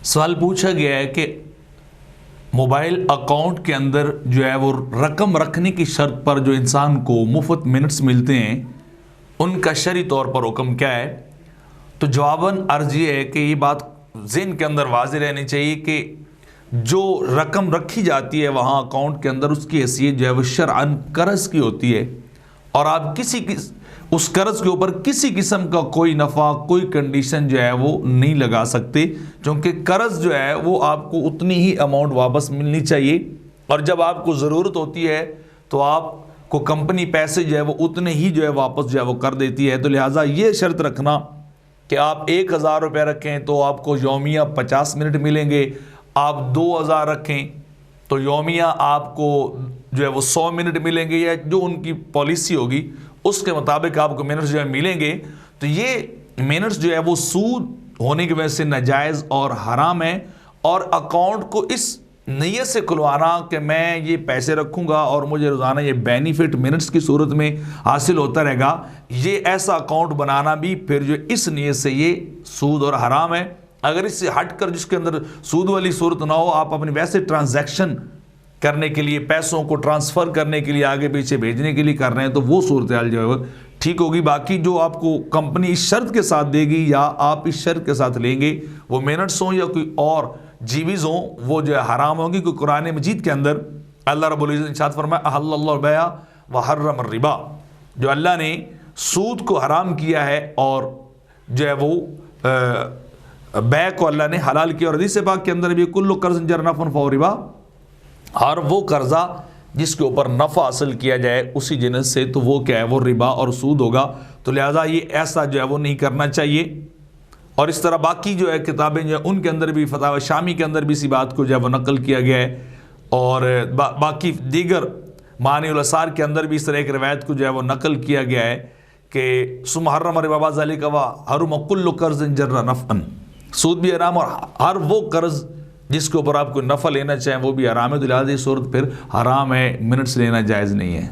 سوال پوچھا گیا ہے کہ موبائل اکاؤنٹ کے اندر جو ہے وہ رقم رکھنے کی شرط پر جو انسان کو مفت منٹس ملتے ہیں ان کا شرعی طور پر حکم کیا ہے؟ تو جواباً عرض یہ ہے کہ یہ بات ذہن کے اندر واضح رہنی چاہیے کہ جو رقم رکھی جاتی ہے وہاں اکاؤنٹ کے اندر اس کی حیثیت جو ہے وہ شرعاً قرض کی ہوتی ہے، اور آپ اس قرض کے اوپر کسی قسم کا کوئی نفع کوئی کنڈیشن جو ہے وہ نہیں لگا سکتے، کیونکہ قرض جو ہے وہ آپ کو اتنی ہی اماؤنٹ واپس ملنی چاہیے، اور جب آپ کو ضرورت ہوتی ہے تو آپ کو کمپنی پیسے جو ہے وہ اتنے ہی جو ہے واپس جو ہے وہ کر دیتی ہے۔ تو لہٰذا یہ شرط رکھنا کہ آپ 1000 روپے رکھیں تو آپ کو یومیہ 50 منٹ ملیں گے، آپ 2000 رکھیں تو یومیہ آپ کو جو ہے وہ 100 منٹ ملیں گے، یا جو ان کی پالیسی ہوگی اس کے مطابق آپ کو منٹس جو ہے ملیں گے، تو یہ منٹس جو ہے وہ سود ہونے کی وجہ سے ناجائز اور حرام ہے۔ اور اکاؤنٹ کو اس نیت سے کھلوانا کہ میں یہ پیسے رکھوں گا اور مجھے روزانہ یہ بینیفٹ منٹس کی صورت میں حاصل ہوتا رہے گا، یہ ایسا اکاؤنٹ بنانا بھی پھر جو اس نیت سے یہ سود اور حرام ہے۔ اگر اس سے ہٹ کر جس کے اندر سود والی صورت نہ ہو، آپ اپنی ویسے ٹرانزیکشن کرنے کے لیے پیسوں کو ٹرانسفر کرنے کے لیے آگے پیچھے بھیجنے کے لیے کر رہے ہیں تو وہ صورتحال جو ہے وہ ٹھیک ہوگی۔ باقی جو آپ کو کمپنی اس شرط کے ساتھ دے گی یا آپ اس شرط کے ساتھ لیں گے، وہ منٹس ہوں یا کوئی اور جیویز ہوں، وہ جو ہے حرام ہوگی، کیونکہ قرآن مجید کے اندر اللہ رب العزت نے ارشاد فرمایا احل اللہ البیع وحرم الربا، جو اللہ نے سود کو حرام کیا ہے اور جو ہے وہ بیع کو اللہ نے حلال کیا، اور حدیث پاک کے اندر بھی کل قرض جر نفع فہو ربا، ہر وہ قرضہ جس کے اوپر نفع حاصل کیا جائے اسی جنس سے تو وہ کیا ہے، وہ ربا اور سود ہوگا۔ تو لہٰذا یہ ایسا جو ہے وہ نہیں کرنا چاہیے۔ اور اس طرح باقی جو ہے کتابیں جو ہیں ان کے اندر بھی فتاوی شامی کے اندر بھی اسی بات کو جو ہے وہ نقل کیا گیا ہے، اور باقی دیگر معنی الاسار کے اندر بھی اس طرح ایک روایت کو جو ہے وہ نقل کیا گیا ہے کہ ثم حرم الربا ذلک وحرم کل قرض جر نفعا، سود بھی حرام اور ہر وہ قرض جس کے اوپر آپ کو نفع لینا چاہیں وہ بھی حرام ہے۔ تو لہٰذا یہ صورت پھر حرام ہے، منٹس لینا جائز نہیں ہے۔